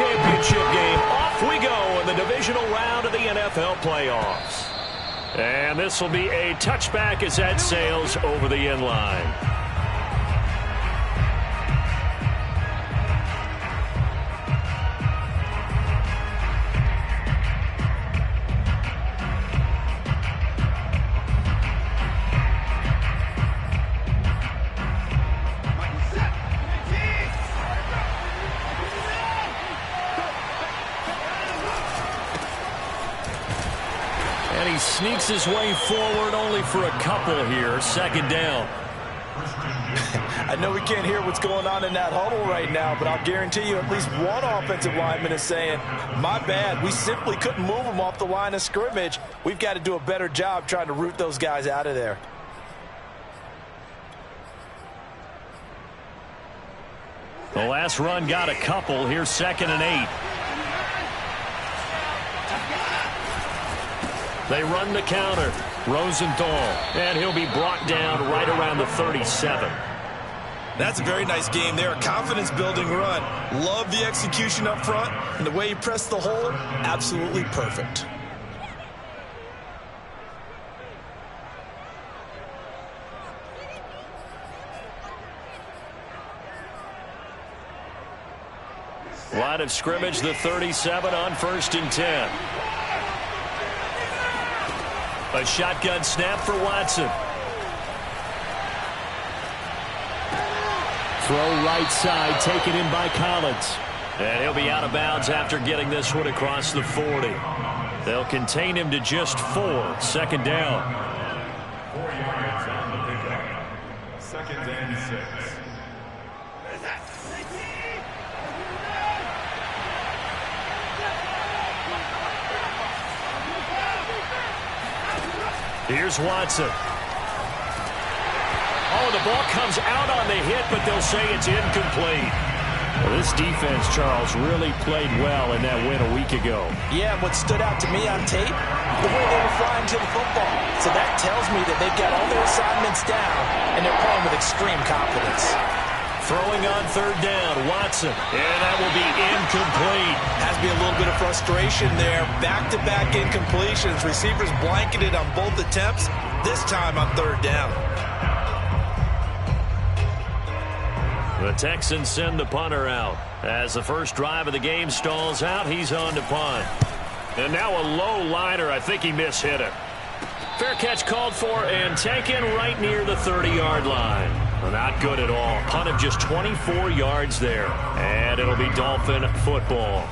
championship game. Off we go in the divisional round of the NFL playoffs. And this will be a touchback as that sails over the end line. Sneaks his way forward only for a couple here. Second down. I know we can't hear what's going on in that huddle right now, but I'll guarantee you at least one offensive lineman is saying, my bad, we simply couldn't move them off the line of scrimmage. We've got to do a better job trying to root those guys out of there. The last run got a couple. Here's 2nd and 8. They run the counter. Rosenthal. And he'll be brought down right around the 37. That's a very nice game there. A confidence-building run. Love the execution up front. And the way he pressed the hole, absolutely perfect. Line of scrimmage, the 37 on 1st and 10. A shotgun snap for Watson. Throw right side, taken in by Collins. And he'll be out of bounds after getting this one across the 40. They'll contain him to just 4. 2nd down. 4 yards on the pickup. 2nd and 6. Here's Watson. Oh, the ball comes out on the hit, but they'll say it's incomplete. Well, this defense, Charles, really played well in that win a week ago. Yeah, what stood out to me on tape, the way they were flying to the football. So that tells me that they've got all their assignments down, and they're playing with extreme confidence. Throwing on 3rd down, Watson. And that will be incomplete. Has to be a little bit of frustration there. Back-to-back incompletions. Receivers blanketed on both attempts. This time on 3rd down. The Texans send the punter out. As the first drive of the game stalls out, he's on to punt. And now a low liner. I think he mishit it. Fair catch called for and taken right near the 30-yard line. Well, not good at all. Punt of just 24 yards there. And it'll be Dolphin football.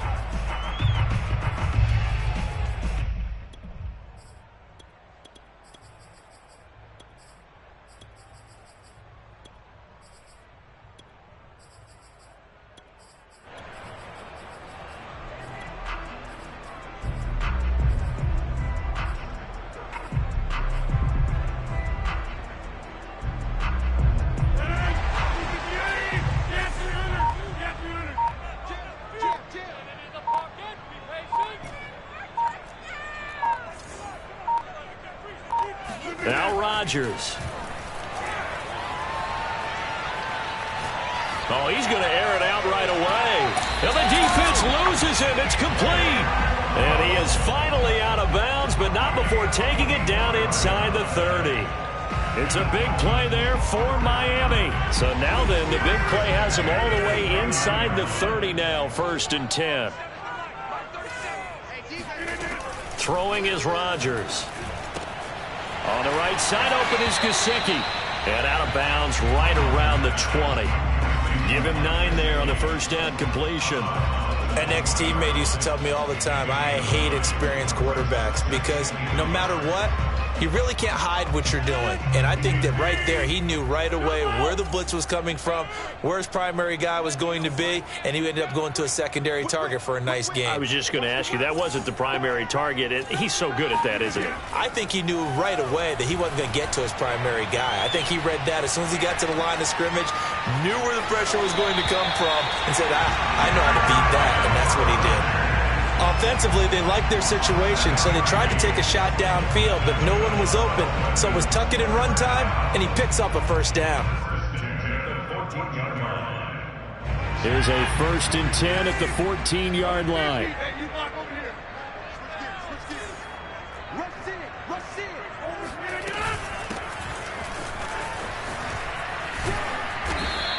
Now Rodgers. Oh, he's going to air it out right away. And the defense loses him. It's complete. And he is finally out of bounds, but not before taking it down inside the 30. It's a big play there for Miami. So now then, the big play has him all the way inside the 30 now, 1st and 10. Throwing is Rodgers. On the right side, open is Gesicki. And out of bounds right around the 20. Give him 9 there on the first down completion. An ex-teammate used to tell me all the time, I hate experienced quarterbacks because no matter what, you really can't hide what you're doing. And I think that right there, he knew right away where the blitz was coming from, where his primary guy was going to be, and he ended up going to a secondary target for a nice game. I was just going to ask you, that wasn't the primary target, and he's so good at that, isn't he? I think he knew right away that he wasn't going to get to his primary guy. I think he read that as soon as he got to the line of scrimmage, knew where the pressure was going to come from, and said, I know how to beat that, and that's what he did. Offensively, they liked their situation, so they tried to take a shot downfield, but no one was open. So it was tuck it in run time, and he picks up a first down. Here's a 1st and 10 at the 14-yard line.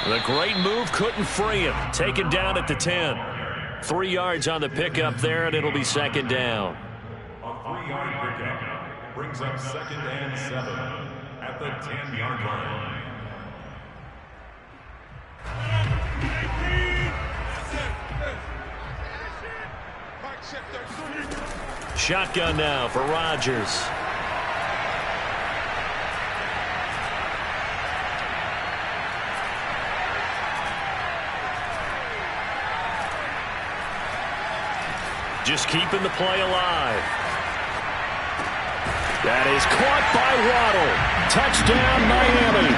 The great move couldn't free him. Taken down at the 10. 3 yards on the pickup there, and it'll be 2nd down. A 3-yard pickup brings up 2nd and 7 at the 10-yard line. Shotgun now for Rodgers. Just keeping the play alive. That is caught by Waddle. Touchdown, Miami.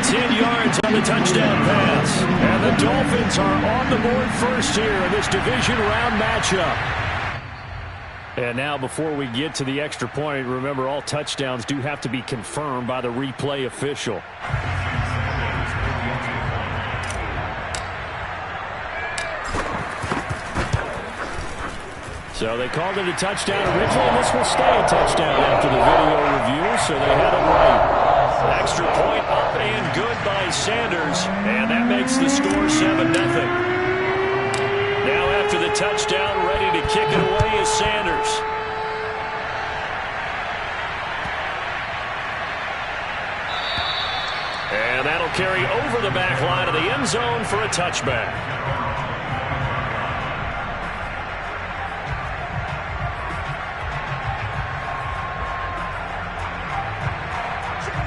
10 yards on the touchdown pass. And the Dolphins are on the board first here in this division round matchup. And now before we get to the extra point, remember all touchdowns do have to be confirmed by the replay official. So they called it a touchdown originally, and this will stay a touchdown after the video review, so they had it right. Extra point up and good by Sanders, and that makes the score 7-0. Now after the touchdown, ready to kick it away is Sanders. And that'll carry over the back line of the end zone for a touchback.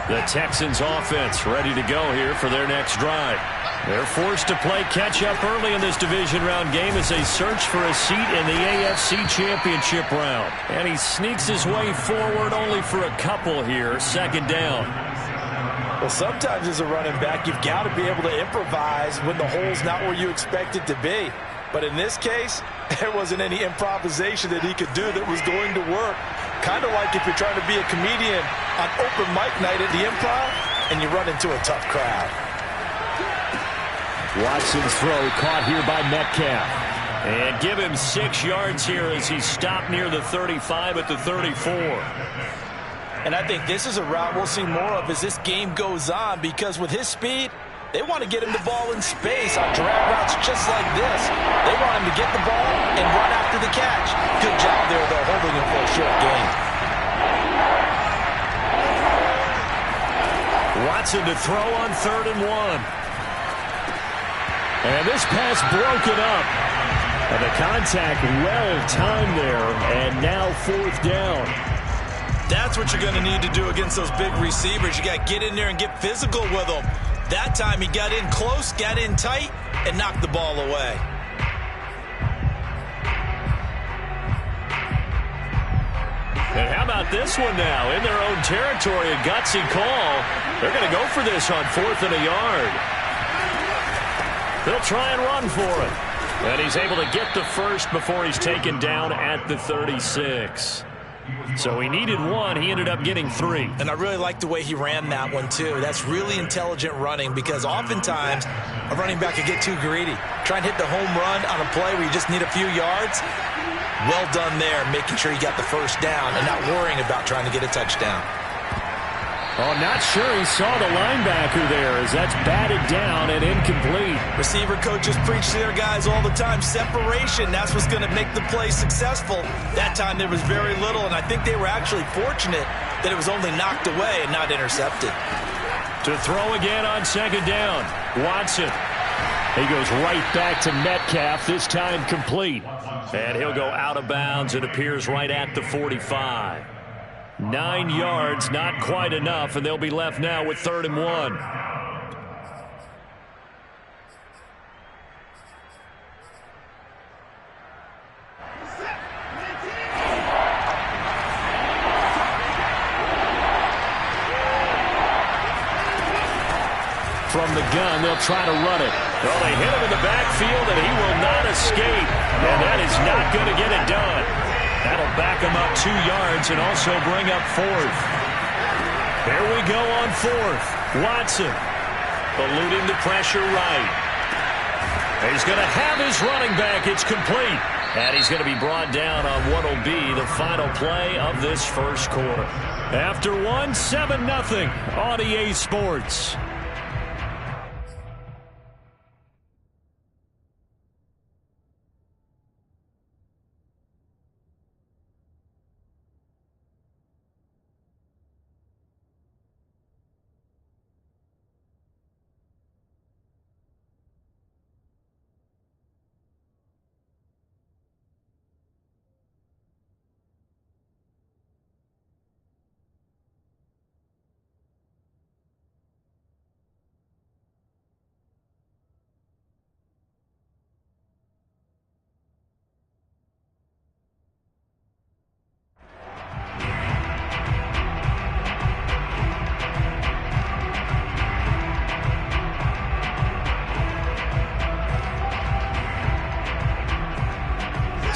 The Texans offense ready to go here for their next drive. They're forced to play catch-up early in this division round game as they search for a seat in the AFC Championship round. And he sneaks his way forward only for a couple here. 2nd down. Well, sometimes as a running back, you've got to be able to improvise when the hole's not where you expect it to be. But in this case, there wasn't any improvisation that he could do that was going to work. Kind of like if you're trying to be a comedian on open mic night at the Improv and you run into a tough crowd. Watson's throw caught here by Metcalf. And give him 6 yards here as he stopped near the 35 at the 34. And I think this is a route we'll see more of as this game goes on, because with his speed, they want to get him the ball in space on drag routes just like this. They want him to get the ball and run after the catch. Good job there, though, holding him for a short gain. Watson to throw on 3rd and 1. And this pass broken up. And the contact well timed there, and now 4th down. That's what you're going to need to do against those big receivers. You got to get in there and get physical with them. That time he got in close, got in tight, and knocked the ball away. And how about this one now? In their own territory, a gutsy call. They're going to go for this on 4th and a yard. They'll try and run for it. And he's able to get the first before he's taken down at the 36. So he needed 1. He ended up getting 3. And I really like the way he ran that one, too. That's really intelligent running, because oftentimes a running back could get too greedy. Try and hit the home run on a play where you just need a few yards. Well done there, making sure you got the first down and not worrying about trying to get a touchdown. Oh, not sure he saw the linebacker there as that's batted down and incomplete. Receiver coaches preach to their guys all the time. Separation, that's what's going to make the play successful. That time there was very little, and I think they were actually fortunate that it was only knocked away and not intercepted. To throw again on 2nd down, Watson. He goes right back to Metcalf, this time complete. And he'll go out of bounds. It appears right at the 45. 9 yards, not quite enough, and they'll be left now with 3rd and 1. From the gun, they'll try to run it. Well, they hit him in the backfield, and he will not escape. And that is not going to get it done. That'll back him up 2 yards and also bring up 4th. There we go on 4th. Watson eluding the pressure right. He's going to have his running back. It's complete. And he's going to be brought down on what will be the final play of this first quarter. After 7-0 on EA Sports.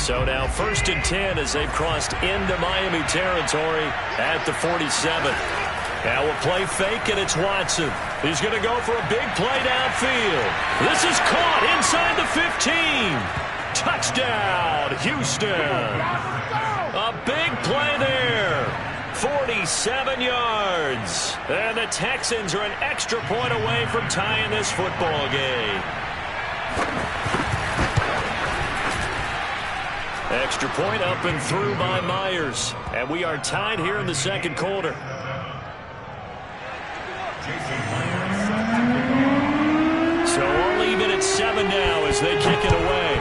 So now 1st and 10 as they've crossed into Miami territory at the 47. Now a play fake, and it's Watson. He's going to go for a big play downfield. This is caught inside the 15. Touchdown, Houston. A big play there. 47 yards. And the Texans are an extra point away from tying this football game. Extra point up and through by Myers. And we are tied here in the second quarter. So all even at 7 now as they kick it away.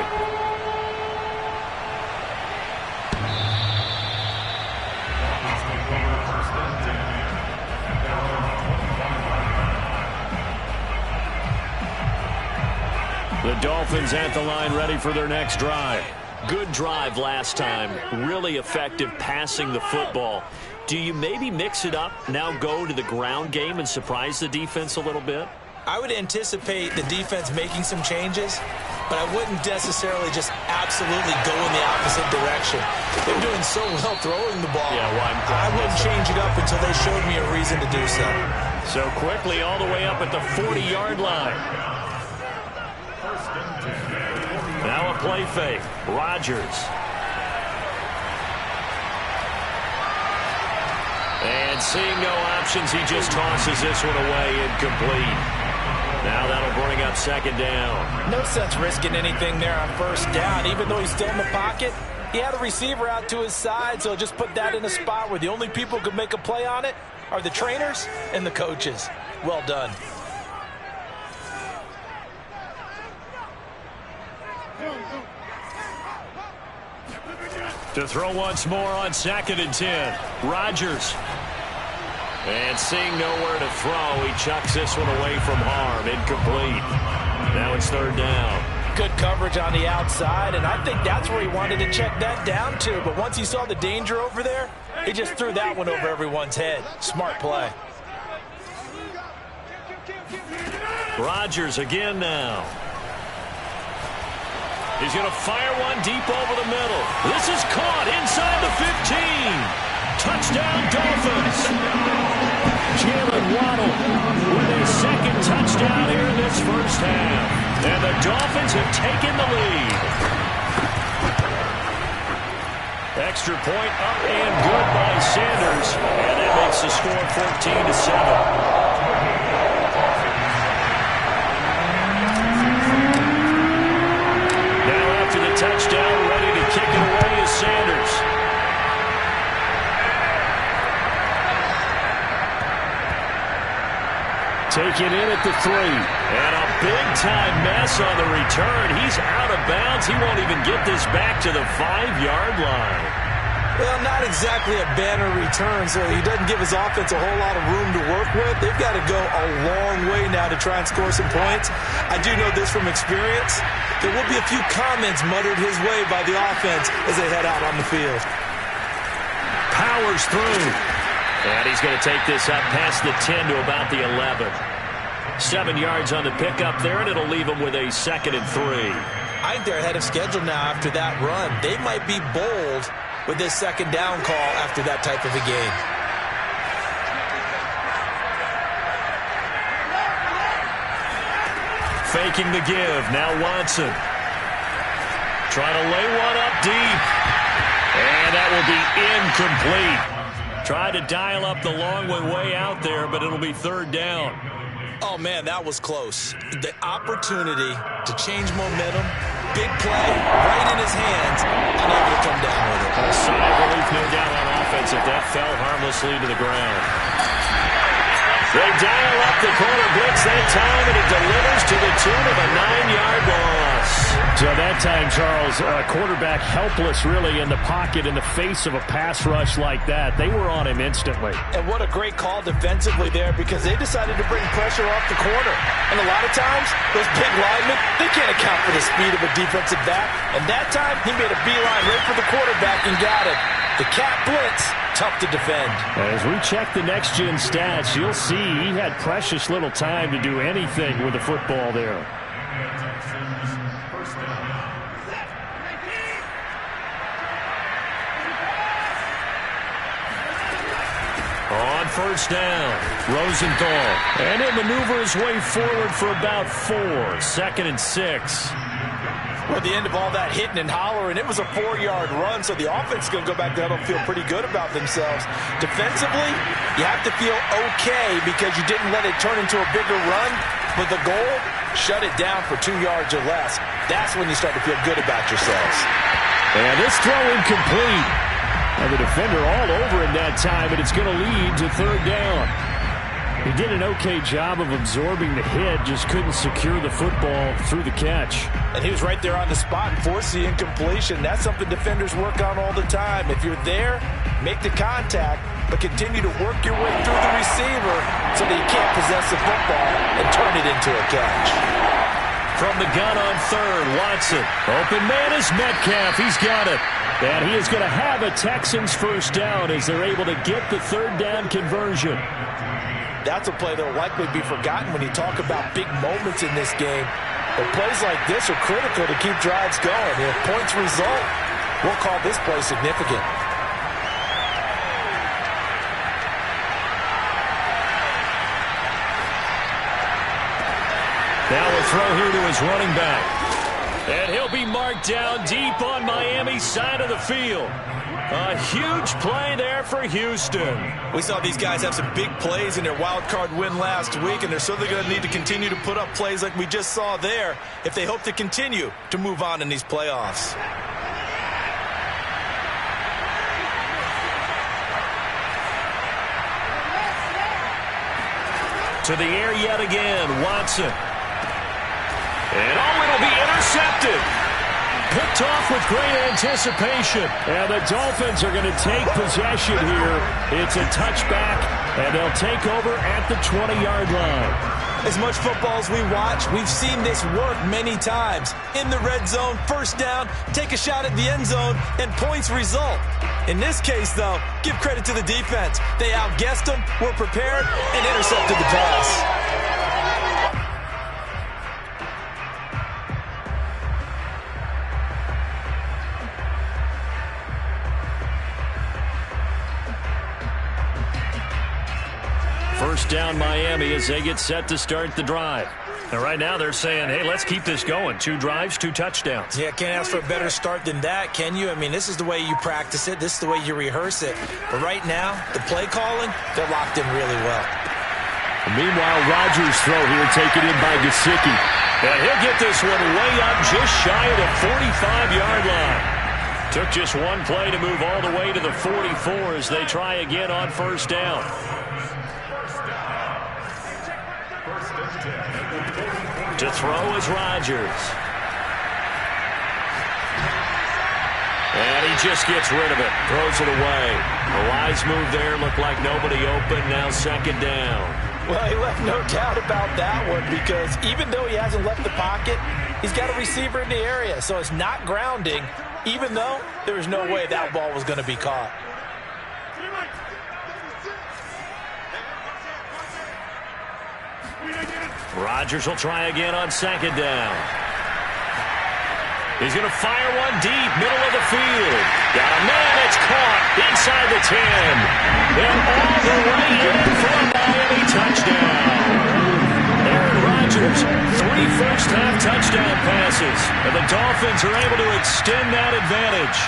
The Dolphins at the line ready for their next drive. Good drive last time. Really effective passing the football. Do you maybe mix it up, now go to the ground game and surprise the defense a little bit? I would anticipate the defense making some changes, but I wouldn't necessarily just absolutely go in the opposite direction. They're doing so well throwing the ball. Yeah, well, I wouldn't change it up until they showed me a reason to do so. So quickly all the way up at the 40-yard line. Now a play fake. Rodgers. And seeing no options, he just tosses this one away, incomplete. Now that'll bring up second down. No sense risking anything there on first down. Even though he's still in the pocket, he had a receiver out to his side, so just put that in a spot where the only people who could make a play on it are the trainers and the coaches. Well done. To throw once more on 2nd and 10. Rodgers. And seeing nowhere to throw, he chucks this one away from harm. Incomplete. Now it's 3rd down. Good coverage on the outside, and I think that's where he wanted to check that down to. But once he saw the danger over there, he just threw that one over everyone's head. Smart play. Rodgers again now. He's going to fire one deep over the middle. This is caught inside the 15. Touchdown, Dolphins. Jalen Waddle with his 2nd touchdown here in this first half. And the Dolphins have taken the lead. Extra point up and good by Sanders. And that makes the score 14-7. Touchdown, ready to kick it away is Sanders. Taken in at the 3. And a big-time mess on the return. He's out of bounds. He won't even get this back to the 5-yard line. Well, not exactly a banner return, so he doesn't give his offense a whole lot of room to work with. They've got to go a long way now to try and score some points. I do know this from experience. There will be a few comments muttered his way by the offense as they head out on the field. Powers through. And he's going to take this up past the 10 to about the 11. 7 yards on the pickup there, and it'll leave him with a 2nd and 3. I think they're ahead of schedule now after that run. They might be bold with this 2nd down call after that type of a game. faking the give. Now Watson. Trying to lay one up deep. And that will be incomplete. Tried to dial up the long one way out there, but it'll be third down. Oh, man, that was close. The opportunity to change momentum, big play, right in his hands, unable to come down with it. A sigh of relief, no doubt, on offense if that fell harmlessly to the ground. They dial up the corner blitz that time, and it delivers to the tune of a 9-yard loss. So that time, Charles, quarterback helpless really in the pocket in the face of a pass rush like that. They were on him instantly. And what a great call defensively there, because they decided to bring pressure off the corner. And a lot of times, those big linemen, they can't account for the speed of a defensive back. And that time, he made a beeline right for the quarterback and got it. The cat blitz, tough to defend. As we check the next-gen stats, you'll see he had precious little time to do anything with the football there. On first down, Rosenthal. And he'll maneuver his way forward for about 4. 2nd and 6. Well, at the end of all that hitting and hollering, it was a 4-yard run, so the offense is going to go back there and feel pretty good about themselves. Defensively, you have to feel okay because you didn't let it turn into a bigger run, but the goal, shut it down for 2 yards or less. That's when you start to feel good about yourselves. And this throw incomplete. And the defender all over him that time, and it's going to lead to third down. He did an okay job of absorbing the hit, just couldn't secure the football through the catch. And he was right there on the spot and forced the incompletion. That's something defenders work on all the time. If you're there, make the contact, but continue to work your way through the receiver so that you can't possess the football and turn it into a catch. From the gun on third, Watson. Open man is Metcalf. He's got it. And he is going to have a Texans first down as they're able to get the third down conversion. That's a play that will likely be forgotten when you talk about big moments in this game. But plays like this are critical to keep drives going. If points result, we'll call this play significant. Now a throw here to his running back. And he'll be marked down deep on Miami's side of the field. A huge play there for Houston. We saw these guys have some big plays in their wild card win last week, and they're certainly going to need to continue to put up plays like we just saw there if they hope to continue to move on in these playoffs. To the air yet again, Watson. And it'll be intercepted. Picked off with great anticipation. And the Dolphins are going to take possession here. It's a touchback, and they'll take over at the 20-yard line. As much football as we watch, we've seen this work many times. In the red zone, first down, take a shot at the end zone, and points result. In this case, though, give credit to the defense. They outguessed them, were prepared, and intercepted the pass. First down Miami as they get set to start the drive. And right now they're saying, hey, let's keep this going. 2 drives, 2 touchdowns. Yeah, can't ask for a better start than that, can you? I mean, this is the way you practice it. This is the way you rehearse it. But right now, the play calling, they're locked in really well. Meanwhile, Rodgers' throw here taken in by Gesicki. And he'll get this one way up just shy of the 45-yard line. Took just one play to move all the way to the 44 as they try again on first down. To throw is Rodgers. And he just gets rid of it. Throws it away. A wise move there. Looked like nobody open. Now second down. Well, he left no doubt about that one because even though he hasn't left the pocket, he's got a receiver in the area. So it's not grounding, even though there was no way that ball was going to be caught. Rodgers will try again on second down. He's going to fire one deep, middle of the field. Got a man, it's caught inside the 10. And all the way in for a Miami touchdown. Aaron Rodgers, 3 first Dolphins are able to extend that advantage.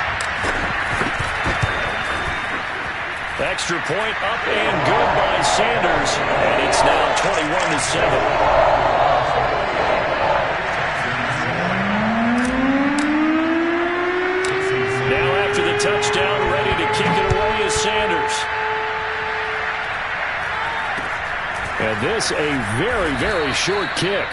Extra point up and good by Sanders, and it's now 21-7. Now after the touchdown, ready to kick it away is Sanders. And this a very, very short kick.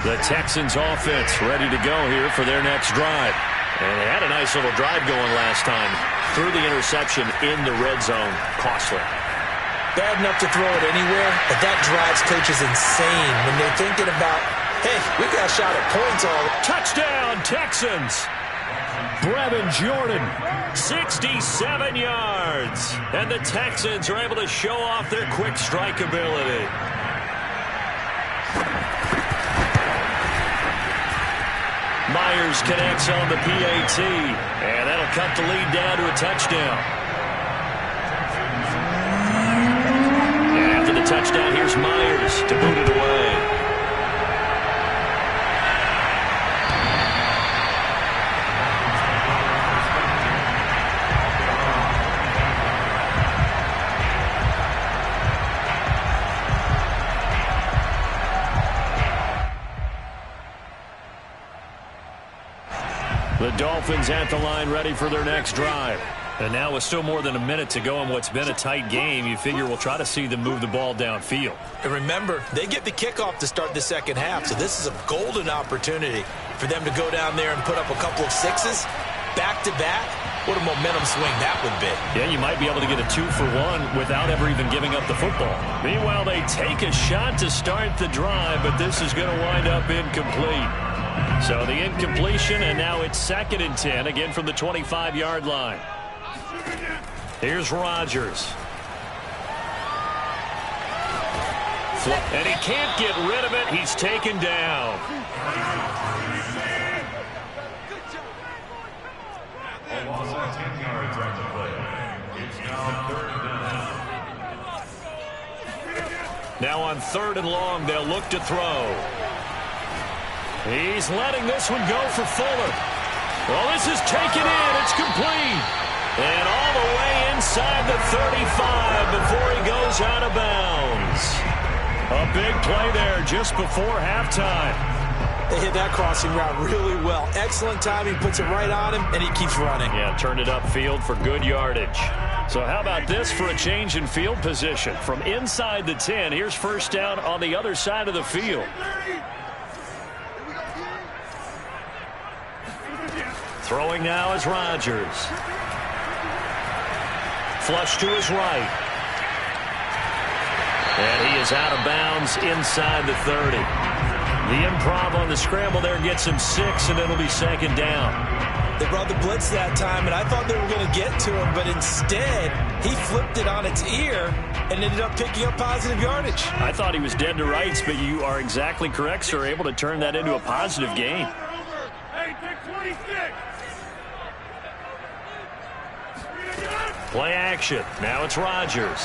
The Texans offense ready to go here for their next drive. And they had a nice little drive going last time. Threw the interception in the red zone. Costly. Bad enough to throw it anywhere, but that drives coaches insane when they're thinking about, hey, we got a shot at points all. Touchdown, Texans. Brevin Jordan, 67 yards. And the Texans are able to show off their quick strike ability. Myers connects on the PAT, and that'll cut the lead down to a touchdown. And after the touchdown, here's Myers to boot it away. The Dolphins at the line ready for their next drive. And now with still more than a minute to go in what's been a tight game, you figure we'll try to see them move the ball downfield. And remember, they get the kickoff to start the second half, so this is a golden opportunity for them to go down there and put up a couple of sixes back-to-back. What a momentum swing that would be. Yeah, you might be able to get a 2-for-1 without ever even giving up the football. Meanwhile, they take a shot to start the drive, but this is going to wind up incomplete. So the incompletion, and now it's 2nd and 10, again from the 25-yard line. Here's Rodgers. And he can't get rid of it. He's taken down. A loss of 10 yards on the play. It's now 3rd down. Now on 3rd and long, they'll look to throw. He's letting this one go for Fuller. Well, this is taken in. It's complete. And all the way inside the 35 before he goes out of bounds. A big play there just before halftime. They hit that crossing route really well. Excellent timing, puts it right on him, and he keeps running. Yeah, turned it upfield for good yardage. So how about this for a change in field position? From inside the 10, here's first down on the other side of the field. Throwing now is Rodgers. Flush to his right. And he is out of bounds inside the 30. The improv on the scramble there gets him 6, and it'll be 2nd down. They brought the blitz that time, and I thought they were going to get to him, but instead, he flipped it on its ear and ended up picking up positive yardage. I thought he was dead to rights, but you are exactly correct, sir. Able to turn that into a positive gain. Hey, take 26. Play action. Now it's Rodgers.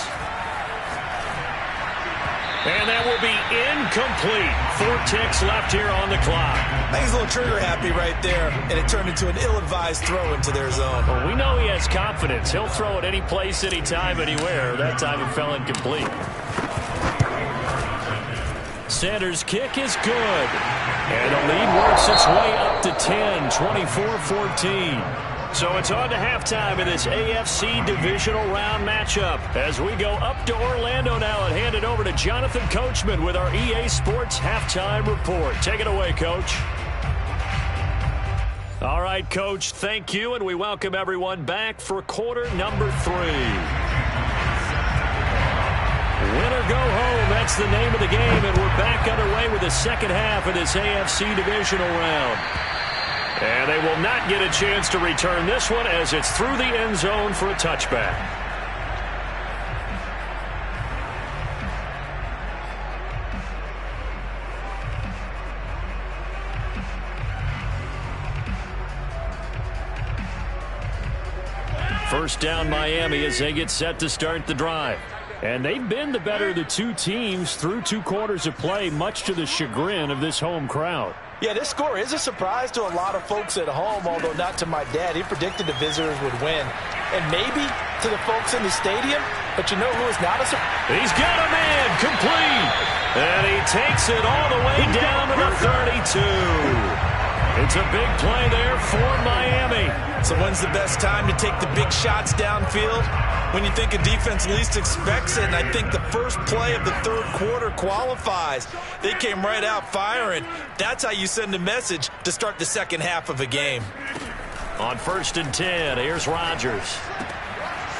And that will be incomplete. 4 ticks left here on the clock. I think he's a little trigger happy right there, and it turned into an ill-advised throw into their zone. Well, we know he has confidence. He'll throw it any place, anytime, anywhere. That time it fell incomplete. Sanders' kick is good. And the lead works its way up to 10, 24-14. So it's on to halftime in this AFC divisional round matchup as we go up to Orlando now and hand it over to Jonathan Coachman with our EA Sports halftime report. Take it away, Coach. All right, Coach, thank you, and we welcome everyone back for quarter number 3. Win or go home, that's the name of the game, and we're back underway with the second half of this AFC divisional round. And they will not get a chance to return this one as it's through the end zone for a touchback. First down Miami as they get set to start the drive. And they've been the better of the two teams through 2 quarters of play, much to the chagrin of this home crowd. Yeah, this score is a surprise to a lot of folks at home, although not to my dad. He predicted the visitors would win. And maybe to the folks in the stadium, but you know who is not a surprise? He's got a man, complete. And he takes it all the way down to the 32. It's a big play there for Miami. So when's the best time to take the big shots downfield? When you think a defense least expects it, and I think the first play of the third quarter qualifies. They came right out firing. That's how you send a message to start the second half of a game. On 1st and 10, here's Rodgers.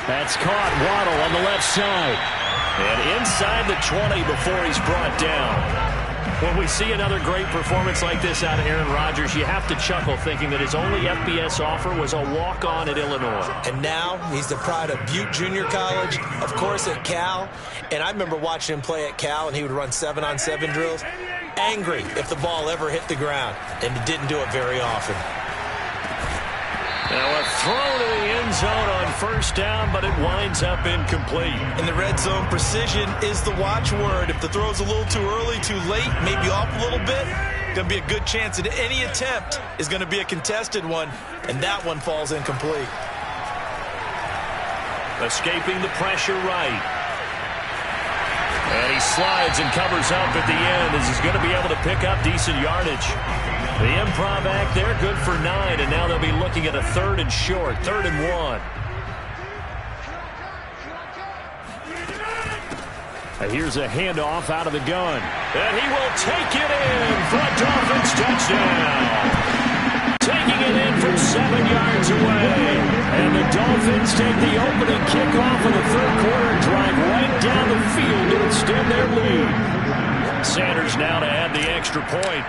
That's caught. Waddle on the left side. And inside the 20 before he's brought down. When we see another great performance like this out of Aaron Rodgers, you have to chuckle thinking that his only FBS offer was a walk-on at Illinois. And now he's the pride of Butte Junior College, of course at Cal. And I remember watching him play at Cal, and he would run 7-on-7 drills. Angry if the ball ever hit the ground, and he didn't do it very often. Now a throw to the end zone on 1st down, but it winds up incomplete. In the red zone, precision is the watchword. If the throw's a little too early, too late, maybe off a little bit, going to be a good chance that any attempt is going to be a contested one, and that one falls incomplete. Escaping the pressure right. And he slides and covers up at the end as he's going to be able to pick up decent yardage. The improv act there, good for 9, and now they'll be looking at a 3rd and short, 3rd and 1. Here's a handoff out of the gun. And he will take it in for a Dolphins touchdown. Taking it in from 7 yards away. And the Dolphins take the opening kickoff of the third quarter and drive right down the field to extend their lead. Sanders now to add the extra point.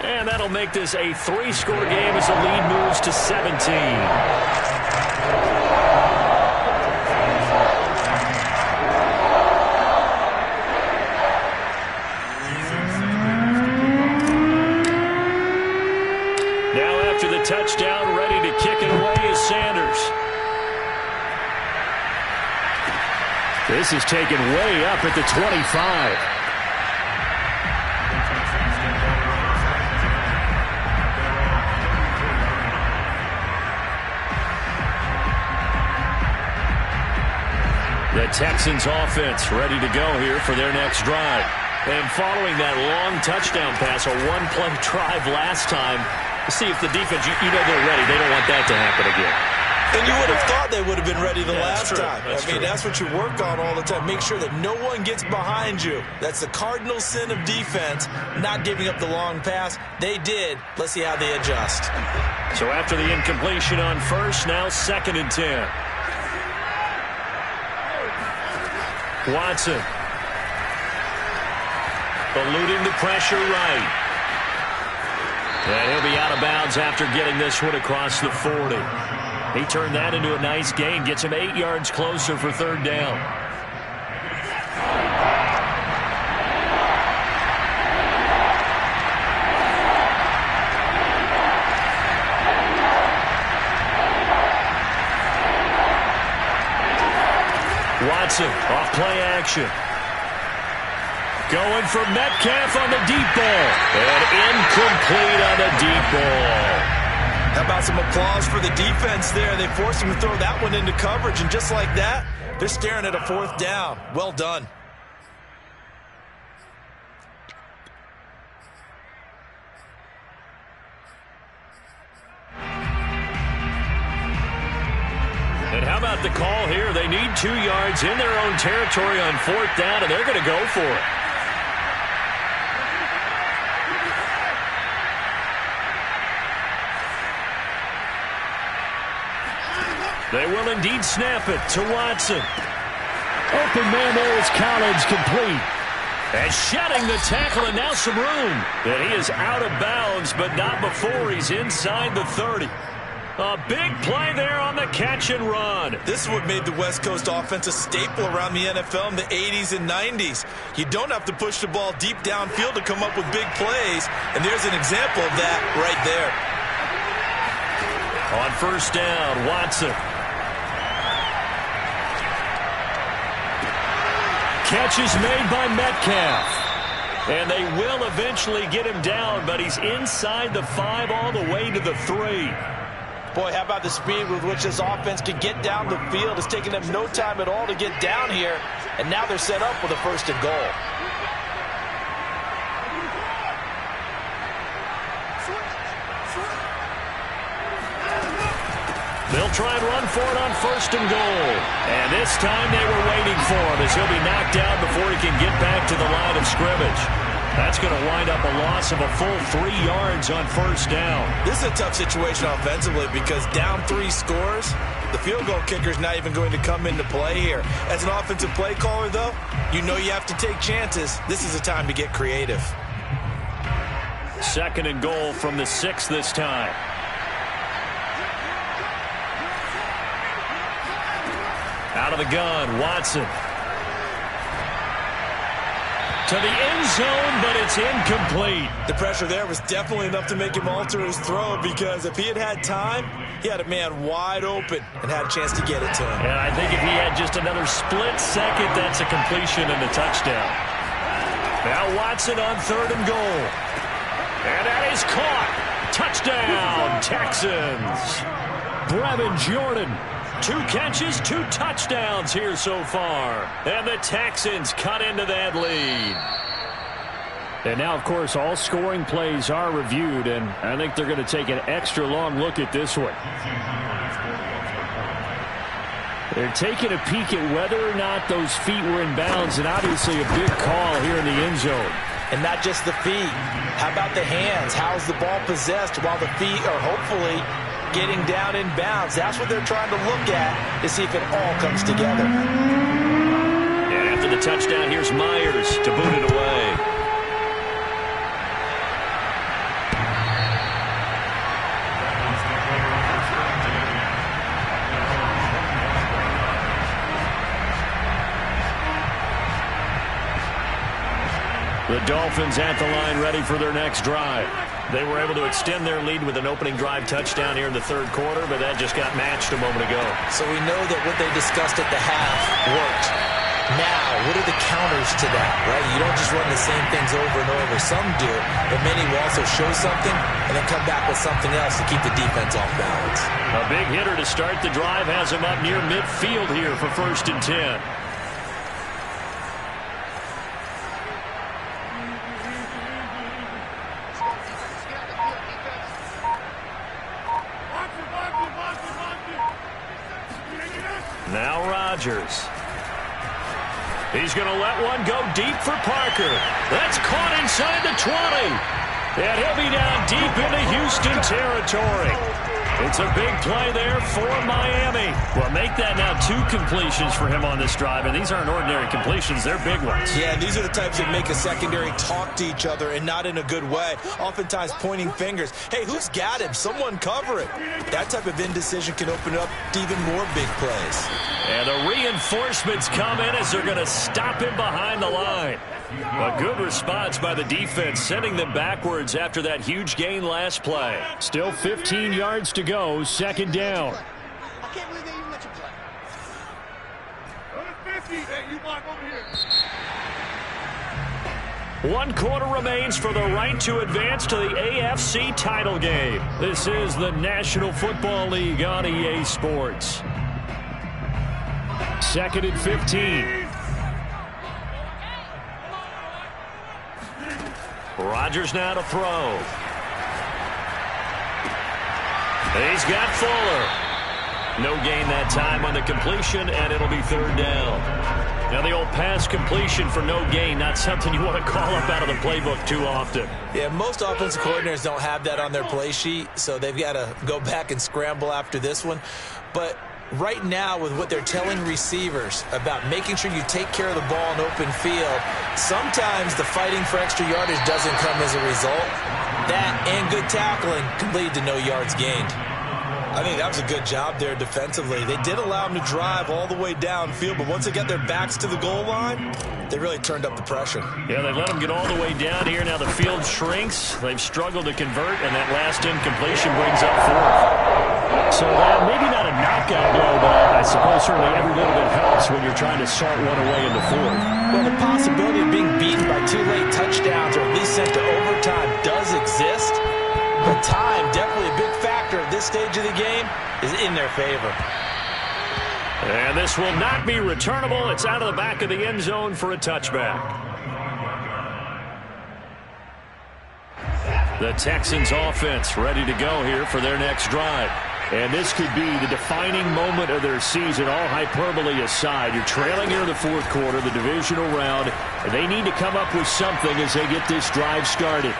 And that'll make this a 3-score game as the lead moves to 17. Now after the touchdown, ready to kick it away is Sanders. This is taken way up at the 25. The Texans offense ready to go here for their next drive. And following that long touchdown pass, a one-play drive last time, see if the defense, you know they're ready. They don't want that to happen again. And you would have thought they would have been ready the last time. That's what you work on all the time. Make sure that no one gets behind you. That's the cardinal sin of defense, not giving up the long pass. They did. Let's see how they adjust. So after the incompletion on 1st, now 2nd and 10. Watson. Eluding the pressure right. And he'll be out of bounds after getting this one across the 40. He turned that into a nice gain, gets him 8 yards closer for 3rd down. Watson off play action. Going for Metcalf on the deep ball. And incomplete on the deep ball. How about some applause for the defense there? They forced him to throw that one into coverage, and just like that, they're staring at a 4th down. Well done. And how about the call here? They need 2 yards in their own territory on 4th down, and they're going to go for it. They will indeed snap it to Watson. Open man there is Collins, complete. And shedding the tackle, and now some room. And he is out of bounds, but not before he's inside the 30. A big play there on the catch and run. This is what made the West Coast offense a staple around the NFL in the 80s and 90s. You don't have to push the ball deep downfield to come up with big plays, and there's an example of that right there. On first down, Watson. Catch is made by Metcalf. And they will eventually get him down, but he's inside the 5 all the way to the 3. Boy, how about the speed with which this offense can get down the field? It's taking them no time at all to get down here, and now they're set up with a 1st and goal. They'll try and run for it on 1st and goal. And this time they were waiting for him as he'll be knocked down before he can get back to the line of scrimmage. That's going to wind up a loss of a full 3 yards on 1st down. This is a tough situation offensively because down 3 scores, the field goal kicker's not even going to come into play here. As an offensive play caller, though, you know you have to take chances. This is a time to get creative. 2nd and goal from the 6 this time. Out of the gun, Watson. To the end zone, but it's incomplete. The pressure there was definitely enough to make him alter his throw because if he had time, he had a man wide open and had a chance to get it to him. And I think if he had just another split second, that's a completion and a touchdown. Now Watson on 3rd and goal. And that is caught. Touchdown, Texans. Brevin Jordan. 2 catches, 2 touchdowns here so far. And the Texans cut into that lead. And now, of course, all scoring plays are reviewed, and I think they're going to take an extra long look at this one. They're taking a peek at whether or not those feet were in bounds, and obviously a big call here in the end zone. And not just the feet. How about the hands? How's the ball possessed while the feet are hopefully getting down in bounds? That's what they're trying to look at to see if it all comes together. And after the touchdown, here's Myers to boot it away. The Dolphins at the line ready for their next drive. They were able to extend their lead with an opening drive touchdown here in the 3rd quarter, but that just got matched a moment ago. So we know that what they discussed at the half worked. Now, what are the counters to that, right? You don't just run the same things over and over. Some do, but many will also show something and then come back with something else to keep the defense off balance. A big hitter to start the drive has him up near midfield here for 1st and 10. Now Rodgers. He's going to let one go deep for Parker. That's caught inside the 20. And he'll be down deep into Houston territory. It's a big play there for Miami. Well, make that now 2 completions for him on this drive, and these aren't ordinary completions. They're big ones. Yeah, these are the types that make a secondary talk to each other and not in a good way. Oftentimes pointing fingers. Hey, who's got him? Someone cover it. That type of indecision can open up to even more big plays. And the reinforcements come in as they're going to stop him behind the line. A good response by the defense, sending them backwards after that huge gain last play. Still 15 yards to go, 2nd down. I can't believe they even let you play. 50, you block over here. 1 quarter remains for the right to advance to the AFC title game. This is the National Football League on EA Sports. 2nd and 15. Rodgers now to throw. He's got Fuller. No gain that time on the completion, and it'll be 3rd down. Now the old pass completion for no gain, not something you want to call up out of the playbook too often. Yeah, most offensive coordinators don't have that on their play sheet, so they've got to go back and scramble after this one. But right now, with what they're telling receivers about making sure you take care of the ball in open field, sometimes the fighting for extra yardage doesn't come as a result. That and good tackling can lead to no yards gained. I think that was a good job there defensively. They did allow them to drive all the way downfield, but once they got their backs to the goal line, they really turned up the pressure. Yeah, they let them get all the way down here. Now the field shrinks. They've struggled to convert, and that last incompletion brings up fourth. So that maybe not a knockout blow, but I suppose certainly every little bit helps when you're trying to salt one away in the fourth. Well, the possibility of being beaten by 2 late touchdowns or at least sent to overtime does exist. But time, definitely a big factor at this stage of the game, is in their favor. And this will not be returnable. It's out of the back of the end zone for a touchback. The Texans offense ready to go here for their next drive. And this could be the defining moment of their season, all hyperbole aside. You're trailing here in the fourth quarter, the divisional round, and they need to come up with something as they get this drive started.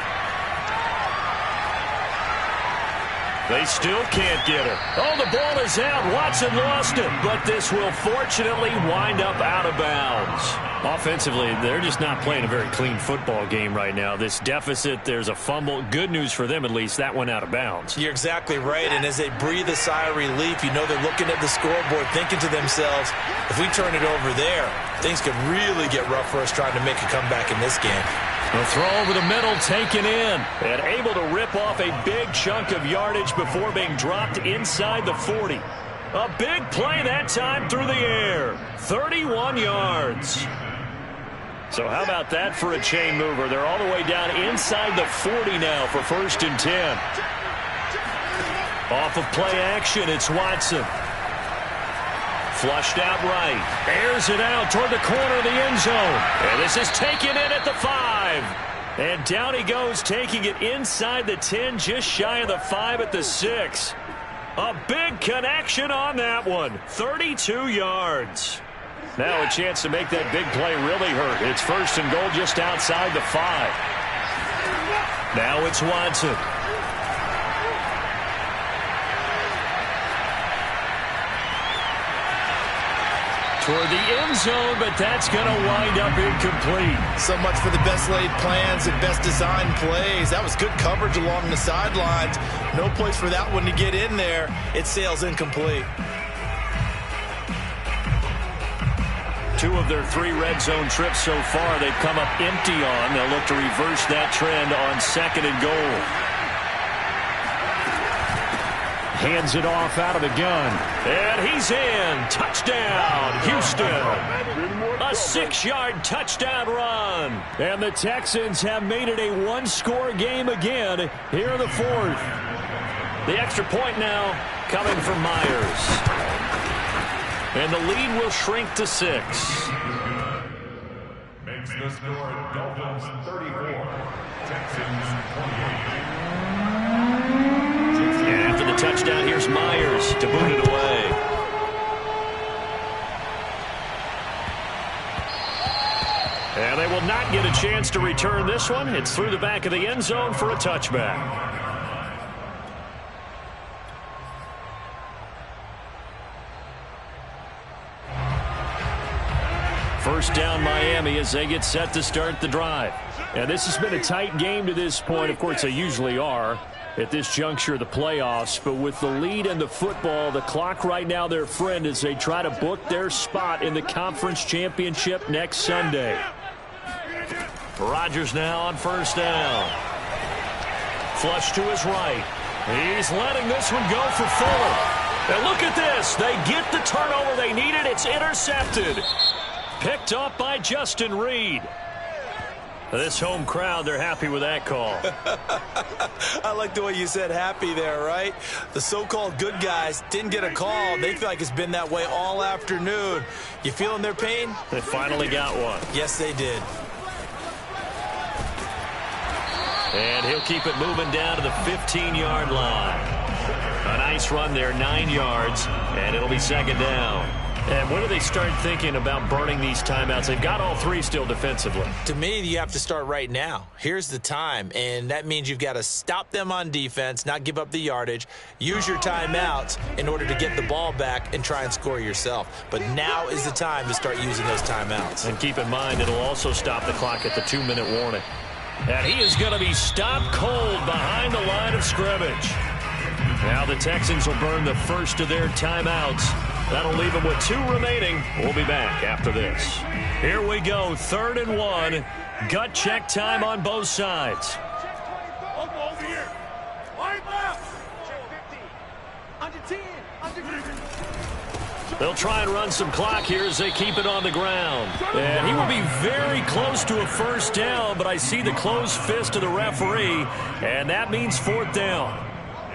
They still can't get it. Oh, the ball is out. Watson lost it. But this will fortunately wind up out of bounds. Offensively, they're just not playing a very clean football game right now. This deficit, there's a fumble. Good news for them, at least. That went out of bounds. You're exactly right. And as they breathe a sigh of relief, you know they're looking at the scoreboard, thinking to themselves, if we turn it over there, things could really get rough for us trying to make a comeback in this game. The throw over the middle taken in and able to rip off a big chunk of yardage before being dropped inside the 40. A big play that time through the air. 31 yards. So how about that for a chain mover? They're all the way down inside the 40 now for 1st and 10. Off of play action, it's Watson. Flushed out right. Airs it out toward the corner of the end zone. And this is taken in at the 5. And down he goes, taking it inside the 10, just shy of the 5 at the 6. A big connection on that one. 32 yards. Now a chance to make that big play really hurt. It's 1st and goal just outside the 5. Now it's Watson. Toward the end zone, but that's going to wind up incomplete. So much for the best laid plans and best designed plays. That was good coverage along the sidelines. No place for that one to get in there. It sails incomplete. 2 of their 3 red zone trips so far, they've come up empty on. They'll look to reverse that trend on 2nd and goal. Hands it off out of the gun. And he's in. Touchdown, Houston. A 6-yard touchdown run. And the Texans have made it a 1-score game again here in the 4th. The extra point now coming from Myers. And the lead will shrink to 6. Makes the score Dolphins 34, Texans 28. And after the touchdown, here's Myers to boot it away. And they will not get a chance to return this one. It's through the back of the end zone for a touchback. First down Miami as they get set to start the drive. And this has been a tight game to this point. Of course, they usually are at this juncture of the playoffs. But with the lead and the football, the clock right now their friend as they try to book their spot in the conference championship next Sunday. Rodgers now on 1st down. Flush to his right. He's letting this one go for Fuller. And look at this. They get the turnover they needed. It's intercepted. Picked up by Justin Reed. This home crowd, they're happy with that call. I like the way you said happy there, right? The so-called good guys didn't get a call. They feel like it's been that way all afternoon. You feeling their pain? They finally got one. Yes, they did. And he'll keep it moving down to the 15-yard line. A nice run there, 9 yards, and it'll be 2nd down. And when do they start thinking about burning these timeouts? They've got all 3 still defensively. To me, you have to start right now. Here's the time, and that means you've got to stop them on defense, not give up the yardage, use your timeouts in order to get the ball back and try and score yourself. But now is the time to start using those timeouts. And keep in mind, it'll also stop the clock at the 2-minute warning. And he is going to be stopped cold behind the line of scrimmage. Now the Texans will burn the first of their timeouts. That'll leave them with 2 remaining. We'll be back after this. Here we go, 3rd and 1. Gut check time on both sides. Over here. Line left. Check 50. Under 10. Under 10. They'll try and run some clock here as they keep it on the ground. And he will be very close to a first down, but I see the closed fist of the referee, and that means 4th down.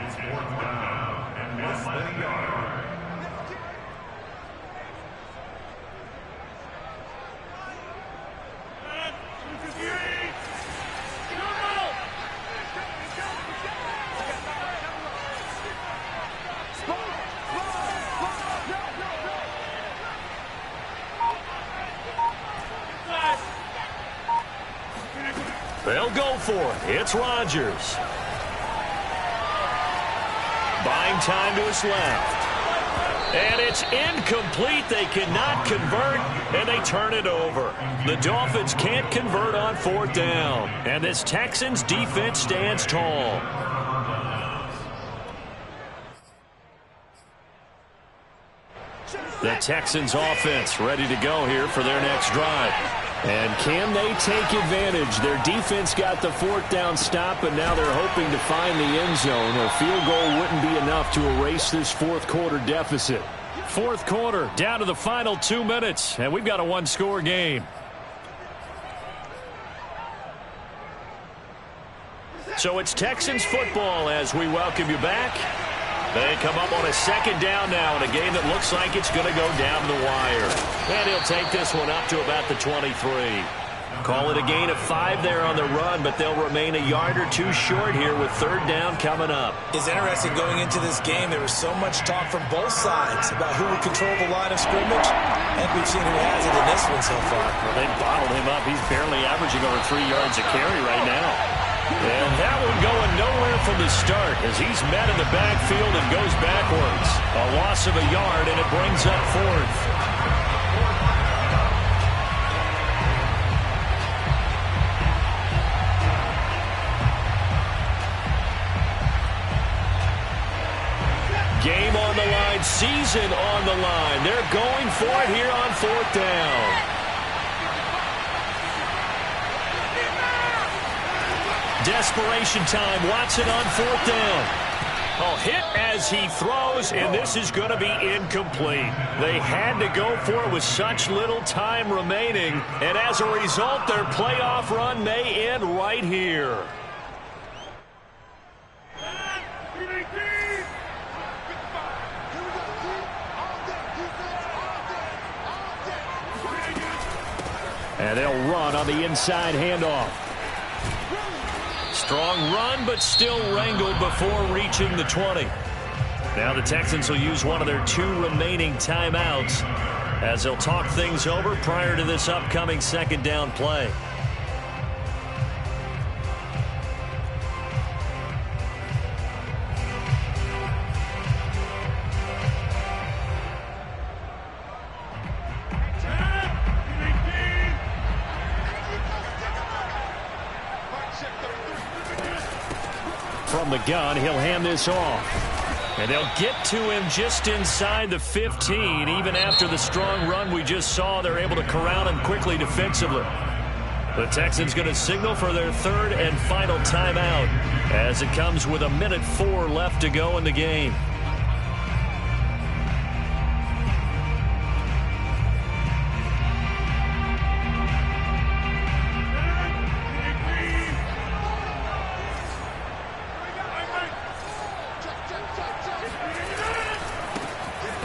It's 4th down and less than a yard. They'll go for it. It's Rodgers. Buying time to his left. And it's incomplete. They cannot convert, and they turn it over. The Dolphins can't convert on 4th down. And this Texans defense stands tall. The Texans offense ready to go here for their next drive. And can they take advantage? Their defense got the 4th down stop, and now they're hoping to find the end zone. A field goal wouldn't be enough to erase this 4th quarter deficit. 4th quarter, down to the final 2 minutes, and we've got a 1-score game. So it's Texans football as we welcome you back. They come up on a 2nd down now in a game that looks like it's going to go down the wire. And he'll take this one up to about the 23. Call it a gain of 5 there on the run, but they'll remain a yard or 2 short here with 3rd down coming up. It's interesting going into this game. There was so much talk from both sides about who would control the line of scrimmage. And we've seen who has it in this one so far. Well, they bottled him up. He's barely averaging over 3 yards a carry right now. And that one going nowhere from the start as he's met in the backfield and goes backwards. A loss of a yard, and it brings up 4th. Game on the line, season on the line. They're going for it here on 4th down. Desperation time. Watson on 4th down. Oh, hit as he throws, and this is going to be incomplete. They had to go for it with such little time remaining, and as a result, their playoff run may end right here. And they'll run on the inside handoff. Strong run, but still wrangled before reaching the 20. Now the Texans will use one of their 2 remaining timeouts as they'll talk things over prior to this upcoming 2nd down play. From the gun, he'll hand this off. And they'll get to him just inside the 15. Even after the strong run we just saw, they're able to corral him quickly defensively. The Texans going to signal for their 3rd and final timeout as it comes with 1:04 left to go in the game.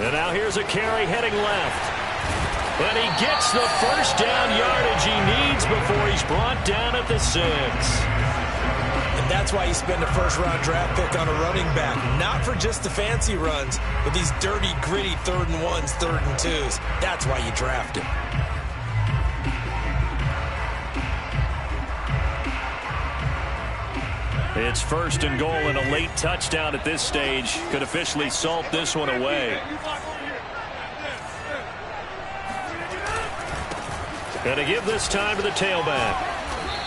And now here's a carry heading left. And he gets the first down yardage he needs before he's brought down at the 6. And that's why you spend a first-round draft pick on a running back. Not for just the fancy runs, but these dirty, gritty 3rd and 1s, 3rd and 2s. That's why you draft him. It's 1st and goal, and a late touchdown at this stage could officially salt this one away. Going to give this time to the tailback.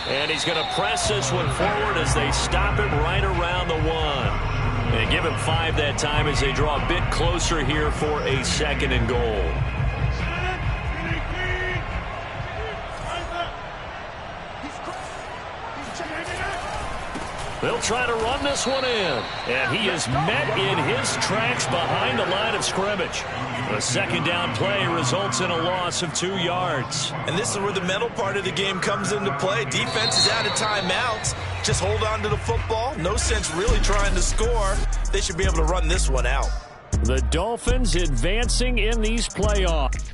And he's going to press this one forward as they stop him right around the 1. And give him 5 that time as they draw a bit closer here for a 2nd and goal. They'll try to run this one in. And he is met in his tracks behind the line of scrimmage. A 2nd down play results in a loss of 2 yards. And this is where the mental part of the game comes into play. Defense is out of timeouts. Just hold on to the football. No sense really trying to score. They should be able to run this one out. The Dolphins advancing in these playoffs.